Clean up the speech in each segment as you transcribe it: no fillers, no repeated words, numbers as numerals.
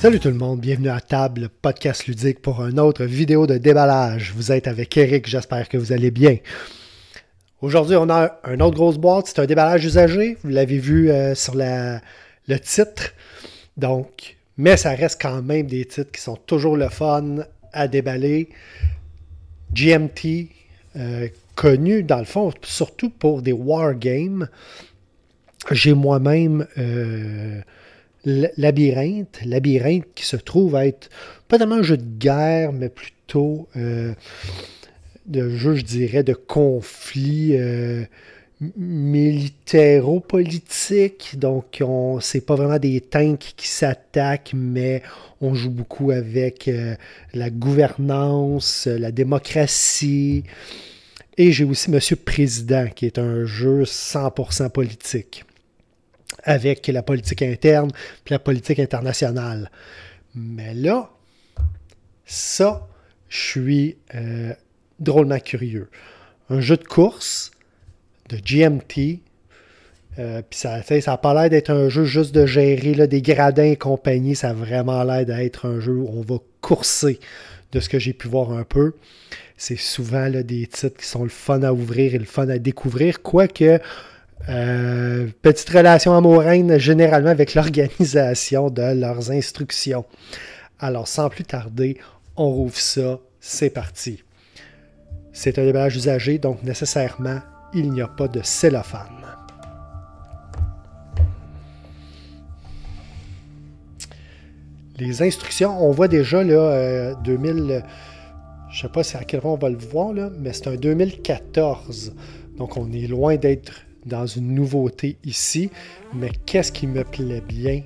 Salut tout le monde, bienvenue à table, podcast ludique pour une autre vidéo de déballage. Vous êtes avec Eric, j'espère que vous allez bien. Aujourd'hui, on a une autre grosse boîte, c'est un déballage usagé, vous l'avez vu sur le titre. Donc, mais ça reste quand même des titres qui sont toujours le fun à déballer. GMT, connu dans le fond, surtout pour des wargames. J'ai moi-même... Labyrinthe qui se trouve être pas tellement un jeu de guerre, mais plutôt de jeu, je dirais, de conflit militéro-politique. Donc, c'est pas vraiment des tanks qui s'attaquent, mais on joue beaucoup avec la gouvernance, la démocratie. Et j'ai aussi Monsieur Président, qui est un jeu 100% politique, avec la politique interne puis la politique internationale. Mais là, ça, je suis drôlement curieux. Un jeu de course de GMT, puis ça n'a pas l'air d'être un jeu juste de gérer là, des gradins et compagnie, ça a vraiment l'air d'être un jeu où on va courser, de ce que j'ai pu voir un peu. C'est souvent là, des titres qui sont le fun à ouvrir et le fun à découvrir, quoique petite relation amoureuse généralement avec l'organisation de leurs instructions. Alors, sans plus tarder, on rouvre ça, c'est parti. C'est un déballage usagé, donc nécessairement, il n'y a pas de cellophane. Les instructions, on voit déjà là, 2000, je ne sais pas à quel point on va le voir, là, mais c'est un 2014. Donc, on est loin d'être dans une nouveauté ici, mais qu'est-ce qui me plaît bien?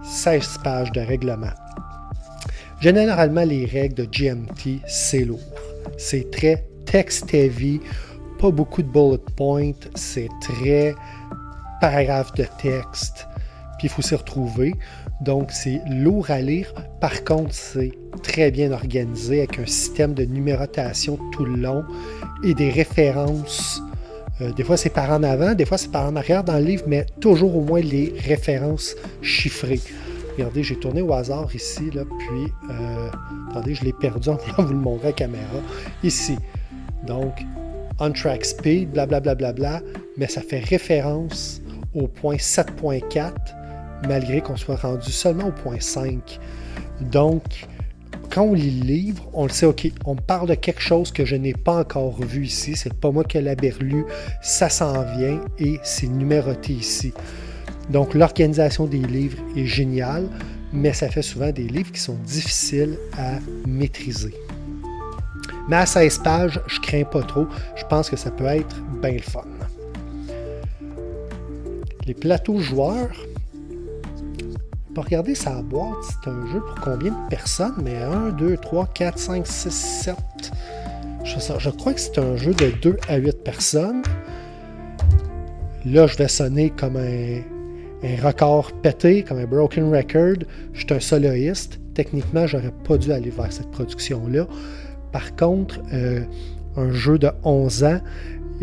16 pages de règlement. Généralement, les règles de GMT, c'est lourd. C'est très text-heavy, pas beaucoup de bullet points, c'est très paragraphe de texte, puis il faut s'y retrouver. Donc, c'est lourd à lire. Par contre, c'est très bien organisé avec un système de numérotation tout le long et des références. Des fois, c'est par en avant, des fois, c'est par en arrière dans le livre, mais toujours au moins les références chiffrées. Regardez, j'ai tourné au hasard ici, là, puis, attendez, je l'ai perdu en voulant vous le montrer à la caméra. Ici. Donc, on track speed, blablabla, bla, bla, bla, mais ça fait référence au point 7.4, malgré qu'on soit rendu seulement au point 5. Donc, quand on lit le livre, on le sait, OK, on me parle de quelque chose que je n'ai pas encore vu ici, c'est pas moi qui l'ai lu, ça s'en vient et c'est numéroté ici. Donc, l'organisation des livres est géniale, mais ça fait souvent des livres qui sont difficiles à maîtriser. Mais à 16 pages, je crains pas trop, je pense que ça peut être bien le fun. Les plateaux joueurs, pour regarder sa boîte, c'est un jeu pour combien de personnes? Mais 1, 2, 3, 4, 5, 6, 7. Je crois que c'est un jeu de 2 à 8 personnes. Là, je vais sonner comme un record pété, comme un broken record. Je suis un soloiste. Techniquement, j'aurais pas dû aller vers cette production-là. Par contre, un jeu de 11 ans,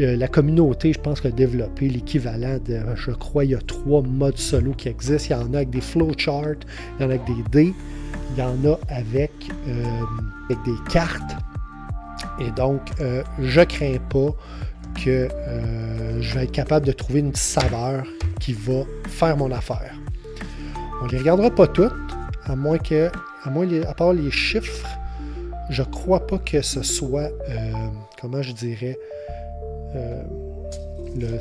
la communauté, je pense, a développé l'équivalent de, je crois, il y a 3 modes solo qui existent. Il y en a avec des flowcharts, il y en a avec des dés, il y en a avec des cartes. Et donc, je crains pas que je vais être capable de trouver une saveur qui va faire mon affaire. On ne les regardera pas toutes, à part les chiffres, je crois pas que ce soit, comment je dirais,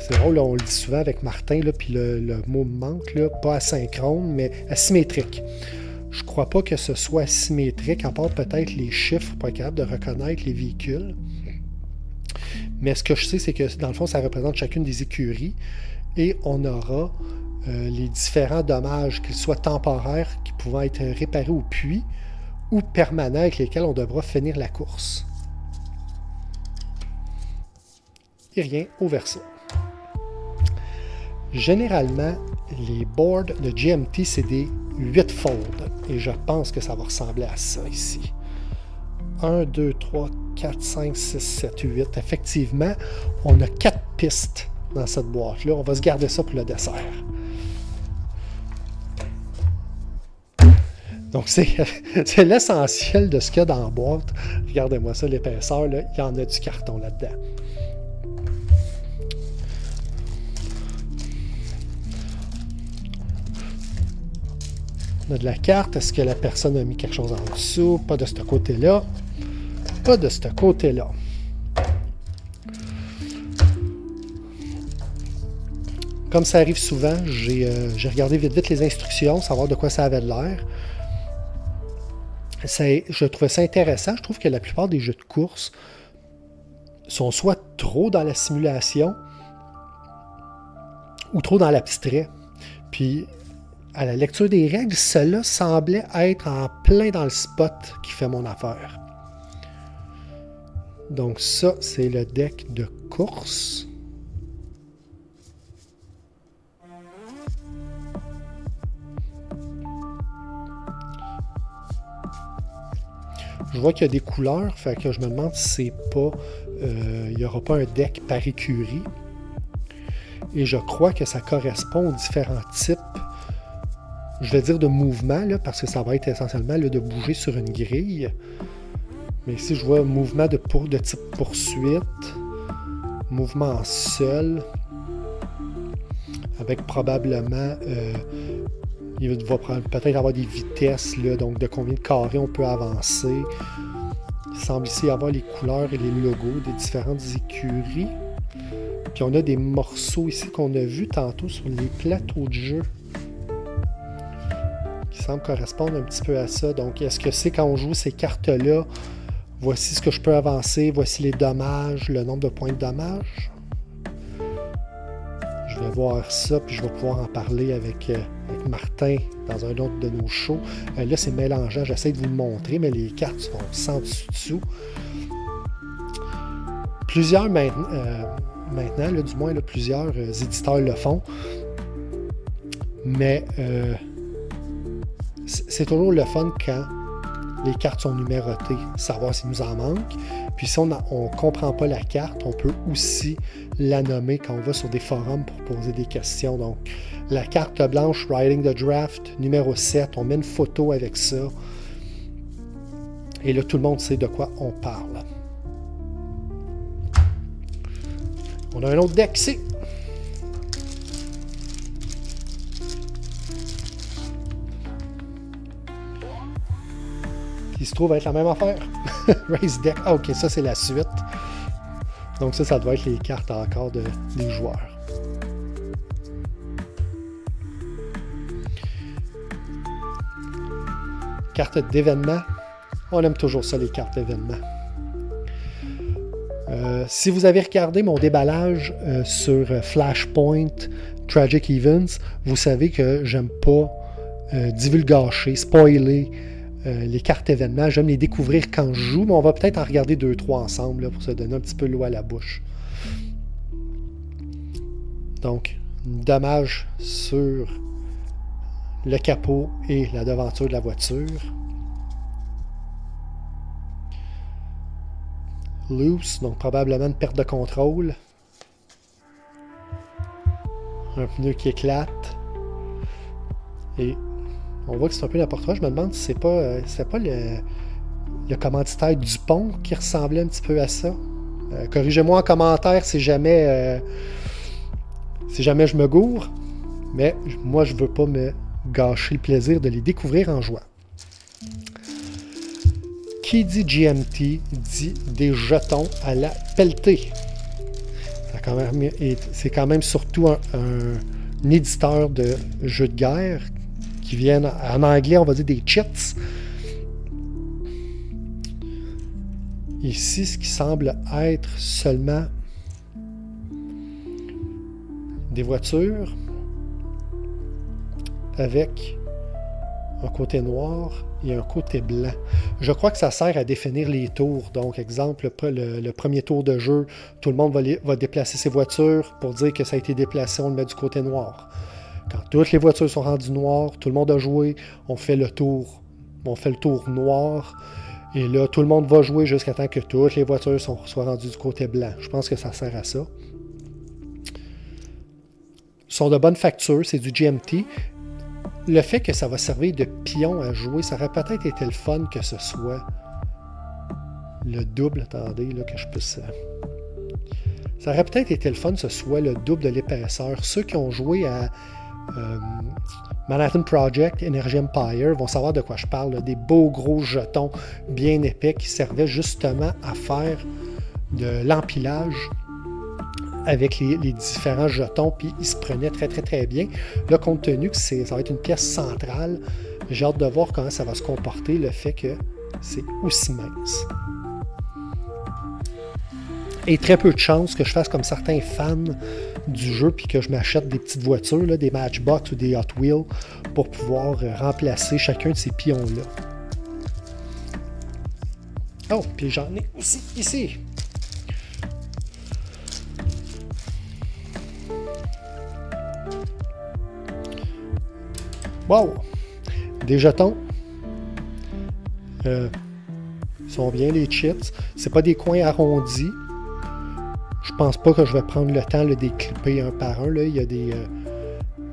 c'est drôle, là, on le dit souvent avec Martin, là, puis le mot me manque, là, pas asynchrone, mais asymétrique. Je crois pas que ce soit asymétrique, à part peut-être les chiffres pour être capable de reconnaître les véhicules. Mais ce que je sais, c'est que dans le fond, ça représente chacune des écuries et on aura les différents dommages, qu'ils soient temporaires, qui pourront être réparés au puits, ou permanents avec lesquels on devra finir la course. Et rien au verso. Généralement, les boards de GMT, c'est des 8-fold. Et je pense que ça va ressembler à ça ici. 1, 2, 3, 4, 5, 6, 7, 8. Effectivement, on a 4 pistes dans cette boîte-là. On va se garder ça pour le dessert. Donc, c'est l'essentiel de ce qu'il y a dans la boîte. Regardez-moi ça, l'épaisseur, là, il y en a du carton là-dedans. On a de la carte. Est-ce que la personne a mis quelque chose en dessous? Pas de ce côté-là. Pas de ce côté-là. Comme ça arrive souvent, j'ai regardé vite les instructions, savoir de quoi ça avait l'air. Je trouvais ça intéressant. Je trouve que la plupart des jeux de course sont soit trop dans la simulation ou trop dans l'abstrait. Puis, à la lecture des règles, cela semblait être en plein dans le spot qui fait mon affaire. Donc ça, c'est le deck de course. Je vois qu'il y a des couleurs, fait que je me demande si c'est pas... il n'y aura pas un deck par écurie. Et je crois que ça correspond aux différents types, je vais dire de mouvement, là, parce que ça va être essentiellement là, de bouger sur une grille. Mais ici, je vois mouvement de type poursuite, mouvement en seul, avec probablement... il va peut-être avoir des vitesses, là, donc de combien de carrés on peut avancer. Il semble ici y avoir les couleurs et les logos des différentes écuries. Puis on a des morceaux ici qu'on a vus tantôt sur les plateaux de jeu, qui semblent correspondre un petit peu à ça. Donc, est-ce que c'est quand on joue ces cartes-là, voici ce que je peux avancer, voici les dommages, le nombre de points de dommages? Je vais voir ça, puis je vais pouvoir en parler avec Martin dans un autre de nos shows. Là, c'est mélangeant. J'essaie de vous le montrer, mais les cartes sont sans dessous. Plusieurs maintenant, là, du moins, là, plusieurs éditeurs le font. Mais c'est toujours le fun quand les cartes sont numérotées, savoir s'il nous en manque. Puis si on ne comprend pas la carte, on peut aussi la nommer quand on va sur des forums pour poser des questions. Donc, la carte blanche Riding the Draft, numéro 7, on met une photo avec ça. Et là, tout le monde sait de quoi on parle. On a un autre deck ici. Qui se trouve être la même affaire. Race deck. Ah, ok, ça c'est la suite. Donc ça doit être les cartes encore des joueurs. Carte d'événement. On aime toujours ça, les cartes d'événement. Si vous avez regardé mon déballage sur Flashpoint Tragic Events, vous savez que j'aime pas divulgacher, spoiler les cartes événements. J'aime les découvrir quand je joue, mais on va peut-être en regarder 2-3 ensemble là, pour se donner un petit peu l'eau à la bouche. Donc, dommage sur le capot et la devanture de la voiture. Loose, donc probablement une perte de contrôle. Un pneu qui éclate. Et on voit que c'est un peu n'importe quoi. Je me demande si c'est pas le commanditaire Dupont qui ressemblait un petit peu à ça. Corrigez-moi en commentaire si jamais je me gourre. Mais moi, je veux pas me gâcher le plaisir de les découvrir en jouant. Qui dit GMT dit des jetons à la pelletée. C'est quand même surtout un éditeur de jeux de guerre qui viennent, en anglais, on va dire des cheats. Ici, ce qui semble être seulement des voitures avec un côté noir et un côté blanc. Je crois que ça sert à définir les tours. Donc, exemple, le premier tour de jeu, tout le monde va déplacer ses voitures pour dire que ça a été déplacé, on le met du côté noir. Quand toutes les voitures sont rendues noires, tout le monde a joué, on fait le tour noir. Et là, tout le monde va jouer jusqu'à temps que toutes les voitures soient rendues du côté blanc. Je pense que ça sert à ça. Ils sont de bonne facture, c'est du GMT. le fait que ça va servir de pion à jouer, ça aurait peut-être été le fun que ce soit le double. Attendez, là, que je puisse... Ça aurait peut-être été le fun que ce soit le double de l'épaisseur. Ceux qui ont joué à Manhattan Project, Energy Empire vont savoir de quoi je parle. Là. Des beaux gros jetons bien épais qui servaient justement à faire de l'empilage avec les différents jetons, puis ils se prenaient très très très bien. Là, compte tenu que ça va être une pièce centrale, j'ai hâte de voir comment ça va se comporter, le fait que c'est aussi mince. Et très peu de chances que je fasse comme certains fans du jeu, puis que je m'achète des petites voitures, là, des Matchbox ou des Hot Wheels, pour pouvoir remplacer chacun de ces pions-là. Oh, puis j'en ai aussi ici. Wow! Des jetons. Ils sont bien, les chips. C'est pas des coins arrondis. Je pense pas que je vais prendre le temps de les clipper un par un. Là. Il y a des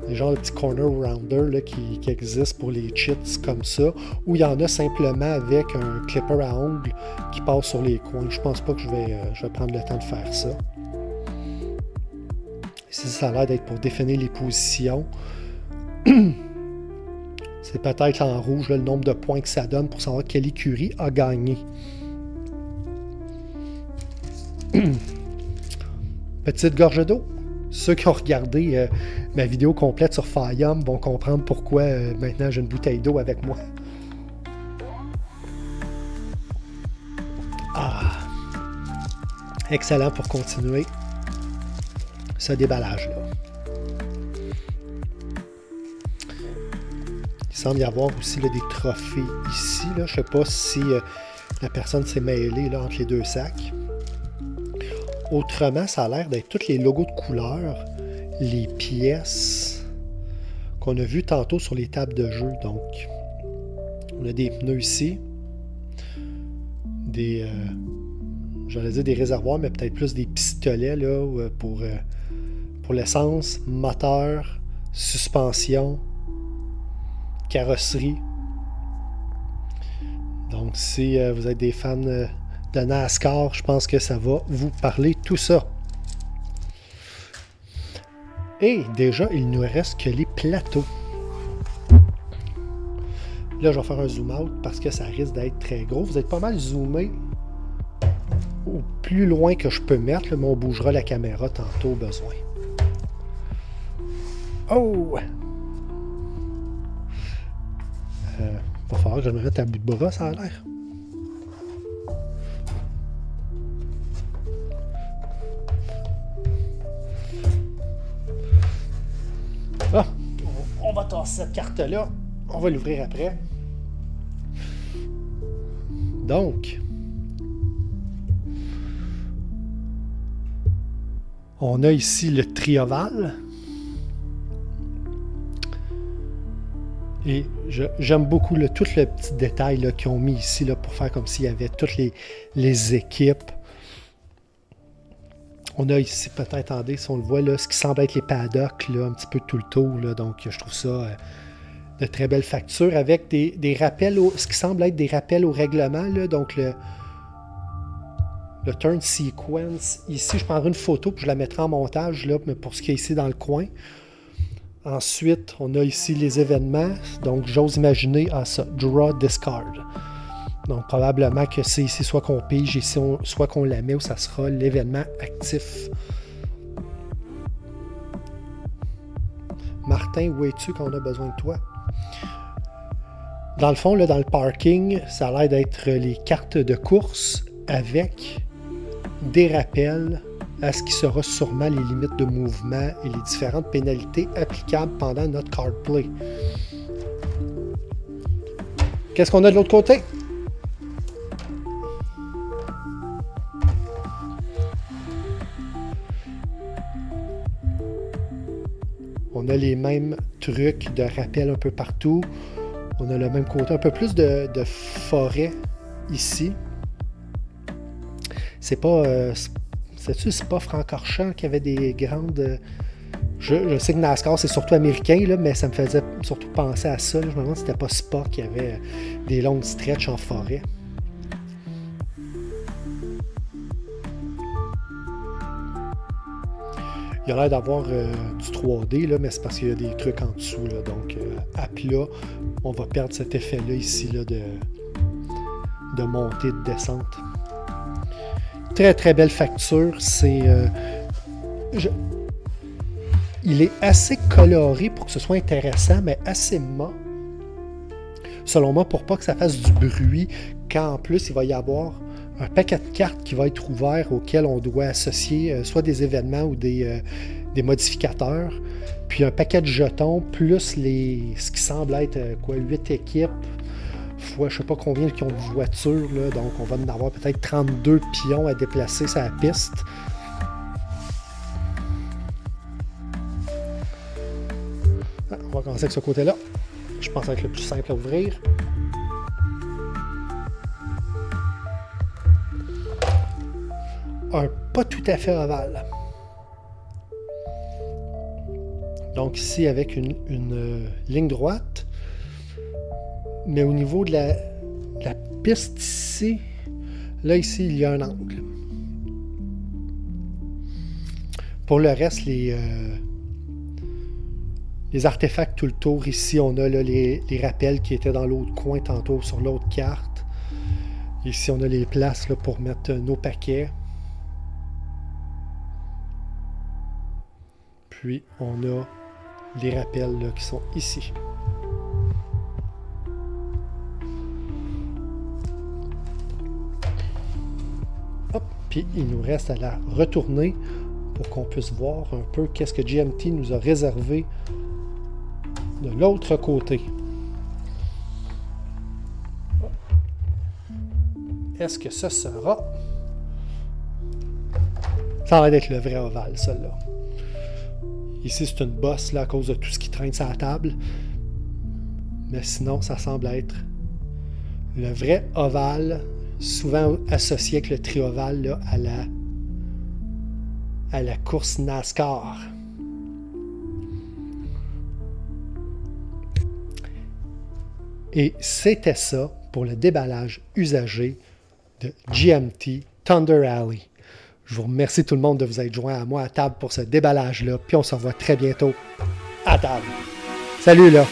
genres de petits corner rounders là, qui existent pour les chips comme ça. Ou il y en a simplement avec un clipper à ongles qui passe sur les coins. Je pense pas que je vais prendre le temps de faire ça. Ici, ça a l'air d'être pour définir les positions. C'est peut-être en rouge là, le nombre de points que ça donne pour savoir quelle écurie a gagné. Petite gorge d'eau. Ceux qui ont regardé ma vidéo complète sur Fayum vont comprendre pourquoi maintenant j'ai une bouteille d'eau avec moi. Ah! Excellent pour continuer ce déballage-là. Il semble y avoir aussi là, des trophées ici. Là. Je ne sais pas si la personne s'est mêlée là, entre les deux sacs. Autrement, ça a l'air d'être tous les logos de couleurs, les pièces qu'on a vues tantôt sur les tables de jeu. Donc, on a des pneus ici, des, j'allais dire des réservoirs, mais peut-être plus des pistolets là, pour l'essence, moteur, suspension, carrosserie. Donc, si vous êtes des fans de NASCAR, je pense que ça va vous parler tout ça. Et déjà, il ne nous reste que les plateaux. Là, je vais faire un zoom out parce que ça risque d'être très gros. Vous êtes pas mal zoomé au plus loin que je peux mettre, là, mais on bougera la caméra tantôt au besoin. Oh! Va falloir que je me mette à bout de bras, ça a l'air. Ah, on va tasser cette carte-là. On va l'ouvrir après. Donc, on a ici le trioval. Et j'aime beaucoup tout le petit détail qu'ils ont mis ici là, pour faire comme s'il y avait toutes les équipes. On a ici peut-être, attendez, si on le voit, là, ce qui semble être les paddocks, là, un petit peu tout le tour. Là, donc, je trouve ça de très belle facture avec des rappels, ce qui semble être des rappels au règlement. Là, donc, le turn sequence. Ici, je prendrai une photo puis je la mettrai en montage là, mais pour ce qui est ici dans le coin. Ensuite, on a ici les événements. Donc, j'ose imaginer ça. Draw, discard. Donc, probablement que c'est ici soit qu'on pige, ici soit qu'on la met ou ça sera l'événement actif. Martin, où es-tu quand on a besoin de toi? Dans le fond, là, dans le parking, ça a l'air d'être les cartes de course avec des rappels à ce qui sera sûrement les limites de mouvement et les différentes pénalités applicables pendant notre card play. Qu'est-ce qu'on a de l'autre côté? On a les mêmes trucs de rappel un peu partout. On a le même côté, un peu plus de forêt ici. C'est pas... c'est pas Francorchamps qui avait des grandes Je sais que NASCAR, c'est surtout américain, là, mais ça me faisait surtout penser à ça. Là. Je me demande si c'était pas Spa qui avait des longues stretches en forêt. Il a l'air d'avoir du 3D, là, mais c'est parce qu'il y a des trucs en dessous. Là. Donc, à plat, on va perdre cet effet-là ici là, de montée, de descente. Très, très belle facture. C'est... Il est assez coloré pour que ce soit intéressant, mais assez mat, selon moi, pour pas que ça fasse du bruit, quand en plus il va y avoir un paquet de cartes qui va être ouvert auquel on doit associer soit des événements ou des modificateurs, puis un paquet de jetons, plus ce qui semble être 8 équipes, fois je sais pas combien qui ont de voitures, là, donc on va en avoir peut-être 32 pions à déplacer sur la piste. On va commencer avec ce côté-là. Je pense que ça va être le plus simple à ouvrir. Un pas tout à fait ovale. Donc ici avec une ligne droite. Mais au niveau de la piste ici, là ici il y a un angle. Pour le reste, les artefacts tout le tour, ici on a là, les rappels qui étaient dans l'autre coin tantôt sur l'autre carte. Ici on a les places là, pour mettre nos paquets. Puis on a les rappels là, qui sont ici. Hop, puis il nous reste à la retourner pour qu'on puisse voir un peu qu'est-ce que GMT nous a réservé de l'autre côté. Est-ce que ce sera... Ça va être le vrai ovale, celle-là. Ici, c'est une bosse là, à cause de tout ce qui traîne sur la table. Mais sinon, ça semble être le vrai ovale, souvent associé avec le tri-ovale là, à la course NASCAR. Et c'était ça pour le déballage usagé de GMT Thunder Alley. Je vous remercie tout le monde de vous être joints à moi à table pour ce déballage-là. Puis on se revoit très bientôt à table. Salut là!